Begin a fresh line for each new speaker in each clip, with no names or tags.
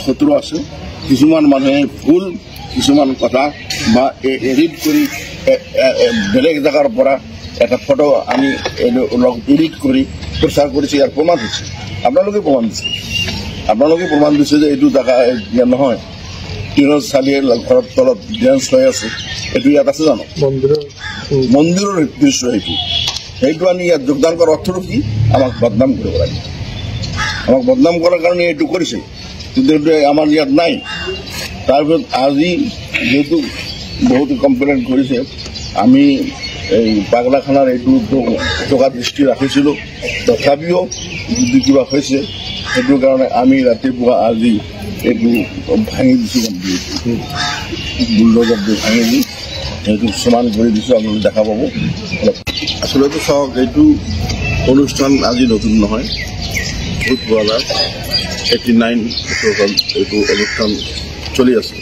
শত্ৰু আছে কিছুমান মানুহে ভুল কিছুমান কথা বা এডিট কৰি বেলেগ জায়গাৰ পৰা এটা ফটো আনি এডিট কৰি প্ৰচাৰ কৰিছে ইয়াৰ প্ৰমাণ হৈছে আপোনালোকে প্ৰমাণ দিছে যে এইটো জায়গা ইয়াত নহয় তিনৰ চালিয়ে ঘৰত তলত ডেন্স হৈ আছে এইটো ইয়াত আছে জানো মন্দিৰৰ দৃশ্য সেইটো আনি ইয়াত যোগদান কৰাৰ অৰ্থটো কি আমাক বদনাম কৰিব লাগে আমাক বদনাম কৰাৰ কাৰণে এইটো কৰিছে কিন্তু আমাৰ ইয়াত নাই তাৰপিছত আজি যেহেতু বহুতো কমপ্লেইন কৰিছে আমি এই পাগলাখানাৰ এইটো টকা দৃষ্টি ৰাখিছিলোঁ তথাপিও যদি কিবা হৈছে সেইটো কাৰণে আমি ৰাতিপুৱা আজি এইটো ভাঙি দিছোঁ বুলডোজাৰ দি ভাঙি দি সেইটো সমান কৰি দিছোঁ আপোনালোকে দেখা পাব আচলতে চাওক এইটো অনুষ্ঠান আজি নতুন নহয় বহুত পুৰণা 89 বছৰ এইটো অনুষ্ঠান চলি আছে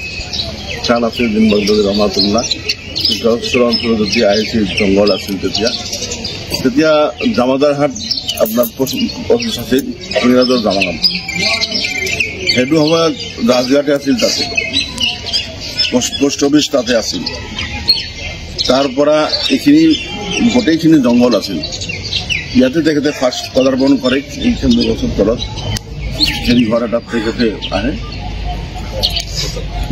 খান আছিল দিনবন্ধু ৰহমাতুল্লাহ অঞ্চলত যেতিয়া আহিছিল জংঘল আছিল তেতিয়া জামাদাৰহাট আপোনাৰ অফিচ আছিল ইংৰাজৰ জামানাত সেইটো সময়ত ৰাজঘাটে আছিল তাতে পোষ্ট অফিচ তাতে আছিল তাৰ পৰা এইখিনি গোটেইখিনি জংঘল আছিল ইয়াতে তেখেতে ফাৰ্ষ্ট পদাৰ্পণ কৰে এইখিনি বছৰ তলত হেৰি ঘৰ এটাত তেখেতে আহে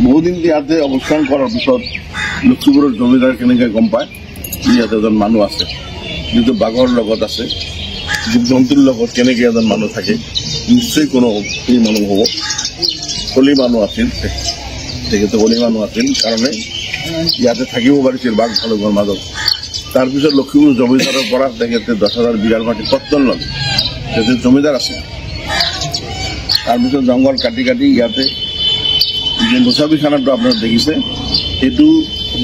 বহুদিন ইয়াতে অৱস্থান কৰাৰ পিছত লক্ষীপুৰৰ জমিদাৰ কেনেকৈ গম পায় ইয়াতে এজন মানুহ আছে যিটো বাঘৰ লগত আছে জীৱ জন্তুৰ লগত কেনেকৈ এজন মানুহ থাকে নিশ্চয় কোনো এই মানুহ হ'ব কলি মানুহ আছিল তেখেতে কলি মানুহ আছিল কাৰণে ইয়াতে থাকিব পাৰিছিল বাঘ ভালুকৰ মাজত তাৰপিছত লক্ষীপুৰ জমিদাৰৰ পৰা তেখেতে 10,000 বিঘাৰ মাটি কৰ্তন ল'লে তেখেতে জমিদাৰ আছিল তাৰপিছত জংঘল কাটি কাটি ইয়াতে যে মুছাফিখানাটো আপোনাৰ দেখিছে এইটো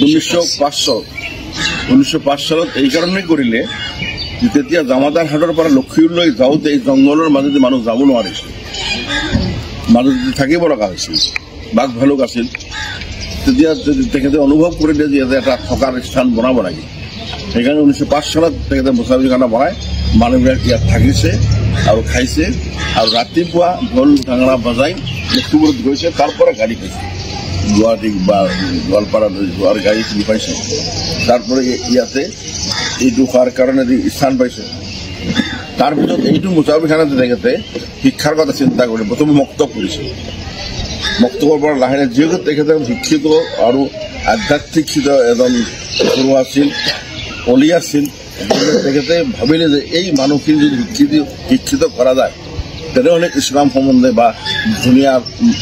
1905 চনত এই কাৰণেই কৰিলে যে তেতিয়া জামাদাৰহাটৰ পৰা লক্ষীপুৰলৈ যাওঁতে এই জংঘলৰ মাজেদি মানুহ যাব নোৱাৰিছিল মানুহ থাকিব লগা হৈছিল বাঘ ভালুক আছিল তেতিয়া তেখেতে অনুভৱ কৰিলে যে এটা থকাৰ স্থান বনাব লাগে সেইকাৰণে 1905 চনত তেখেতে মুছাফিখানা বনাই মানুহবিলাক ইয়াত থাকিছে আৰু খাইছে আৰু ৰাতিপুৱা ঢোল ডাঙৰা বজাই লক্ষীপুৰত গৈছে তাৰ পৰা গাড়ী পাইছে গুৱাহাটী বা গোৱালপাৰালৈ যোৱাৰ গাড়ী কিনি পাইছে তাৰপৰা ইয়াতে এইটো খোৱাৰ কাৰণে স্থান পাইছে তাৰপিছত এইটো মুছাফিখানাতে তেখেতে শিক্ষাৰ কথা চিন্তা কৰি প্ৰথমে মক্তব কৰিছে মক্তবৰ পৰা লাহে লাহে যিহেতু তেখেতে শিক্ষিত আৰু আধ্যাত্মিক এজন গুৰু আছিল অলি আছিল তেখেতে ভাবিলে যে এই মানুহখিনি যদি শিক্ষিত কৰা যায় তেনেহ'লে ইছলাম সম্বন্ধে বা ধুনীয়া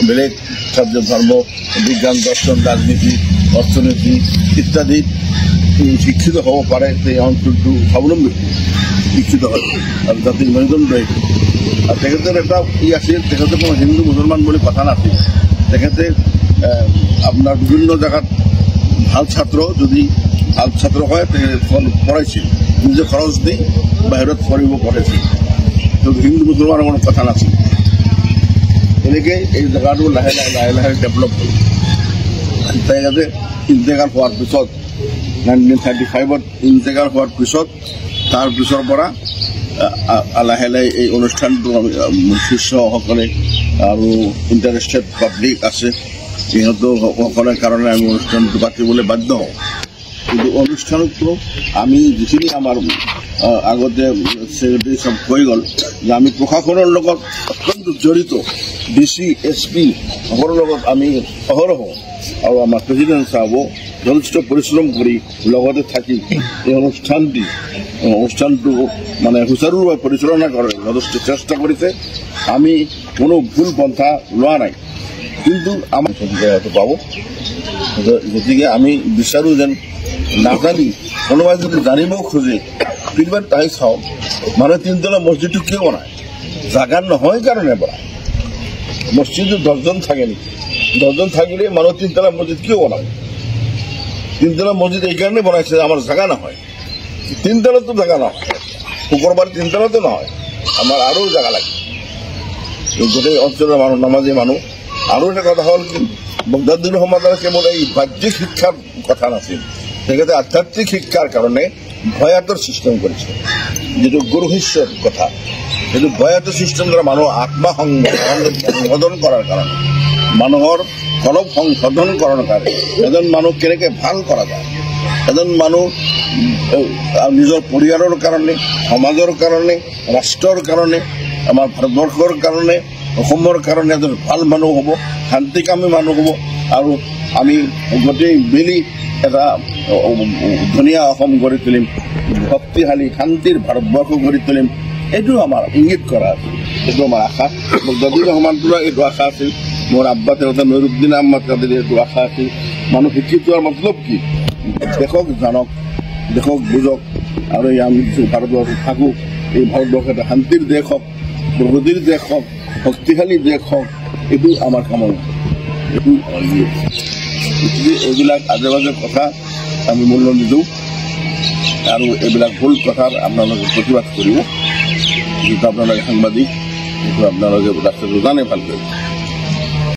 বেলেগ চাবজেক্ট ধৰ্ম বিজ্ঞান দৰ্শন ৰাজনীতি অৰ্থনীতি ইত্যাদি শিক্ষিত হ'ব পাৰে সেই অঞ্চলটো স্বাৱলম্বী শিক্ষিত হয় আৰু জাতিৰ মেৰুদণ্ড এইটো আৰু তেখেতৰ এটা ই আছিল তেখেতে কোনো হিন্দু মুছলমান বুলি কথা নাছিল তেখেতে আপোনাৰ বিভিন্ন জেগাত ভাল ছাত্ৰ যদি ভাল ছাত্ৰ হয় তেখেতে পঢ়াইছিল নিজে খৰচ দি বাহিৰত পঢ়িব পঠাইছিল হিন্দু মুছলমানৰ কোনো কথা নাছিল এনেকৈ এই জেগাটো লাহে লাহে ডেভেলপ হ'ল তেখেতে ইন্তেকাল হোৱাৰ পিছত 1935ত ইন্তেকাল হোৱাৰ পিছত তাৰ পিছৰ পৰা লাহে লাহে এই অনুষ্ঠানটো শিষ্যসকলে আৰু ইণ্টাৰেষ্টেড পাব্লিক আছে সিহঁতসকলৰ কাৰণে আমি অনুষ্ঠানটো পাতিবলৈ বাধ্য হওঁ কিন্তু অনুষ্ঠানতো আমি যিখিনি আমাৰ আগতে ছেক্ৰেটাৰী চব কৈ গ'ল যে আমি প্ৰশাসনৰ লগত অত্যন্ত জড়িত DC SP সকলৰ লগত আমি অহৰহ আৰু আমাৰ প্ৰেচিডেণ্ট চাহাবো যথেষ্ট পৰিশ্ৰম কৰি লগতে থাকি এই অনুষ্ঠানটো মানে সুচাৰুৰূপে পৰিচালনা কৰে যথেষ্ট চেষ্টা কৰিছে আমি কোনো ভুল পন্থা লোৱা নাই কিন্তু আমাৰ হয়তো পাব গতিকে আমি বিচাৰোঁ যেন নাজানি কোনোবাই যদি জানিব খোজে ফিডবেক তাই চাওক মানুহে তিনিতলা মছজিদটো কিয় বনায় জাগা নহয় কাৰণে বনায় মছজিদত 10জন থাকে নেকি 10জন থাকিলে মানুহ তিনিতলা মছজিদ কিয় বনায় তিনিতলা মছজিদ এই কাৰণে বনাইছে আমাৰ জাগা নহয় তিনিতলাতো জাগা নহয় শুক্ৰবাৰ তিনিতলাতো নহয় আমাৰ আৰু জাগা লাগে গোটেই অঞ্চলৰ মানুহ নামাজী মানুহ আৰু এটা কথা হ'ল কি বগদাদুল সমাজৰ কেৱল এই বাহ্যিক শিক্ষাৰ কথা নাছিল তেখেতে আধ্যাত্মিক শিক্ষাৰ কাৰণে ভয়াতৰ চিষ্টেম কৰিছে যেটো গুৰু শিষ্যৰ কথা সেইটো বয়াতী ছিষ্টেম দ্বাৰা মানুহৰ আত্মা সংশোধন কৰাৰ কাৰণে মানুহৰ কলব সংশোধন কৰাৰ কাৰণে এজন মানুহ কেনেকৈ ভাল কৰা যায় এজন মানুহ নিজৰ পৰিয়ালৰ কাৰণে সমাজৰ কাৰণে ৰাষ্ট্ৰৰ কাৰণে আমাৰ ভাৰতবৰ্ষৰ কাৰণে অসমৰ কাৰণে এজন ভাল মানুহ হ'ব শান্তিকামী মানুহ হ'ব আৰু আমি গোটেই মিলি এটা ধুনীয়া অসম গঢ়ি তুলিম শক্তিশালী শান্তিৰ ভাৰতবৰ্ষ গঢ়ি তুলিম এইটো আমাৰ ইংগিত কৰা আছিল এইটো আমাৰ আশা মোৰ দাদী ৰহমানটোৰো এইটো আশা আছিল মোৰ আব্বা তেওঁতা নৈৰুদ্দিন আহমদ কাদিৰ এইটো আশা আছিল মানুহ শিক্ষিত হোৱাৰ মতলব কি দেশক জানক দেশক বুজক আৰু আমি ভাৰতবৰ্ষত থাকোঁ এই ভাৰতবৰ্ষ এটা শান্তিৰ দেশ হওক প্ৰগতিৰ দেশ হওক শক্তিশালী দেশ হওক এইটো আমাৰ কামনা এইটো এইবিলাক আজে বাজে কথা আমি মূল্য নিদিওঁ আৰু এইবিলাক ভুল কথাৰ আপোনালোকে প্ৰতিবাদ কৰিব যিটো আপোনালোকে সাংবাদিক সেইটো আপোনালোকে ৰাস্তাটো জানে ভালকৈ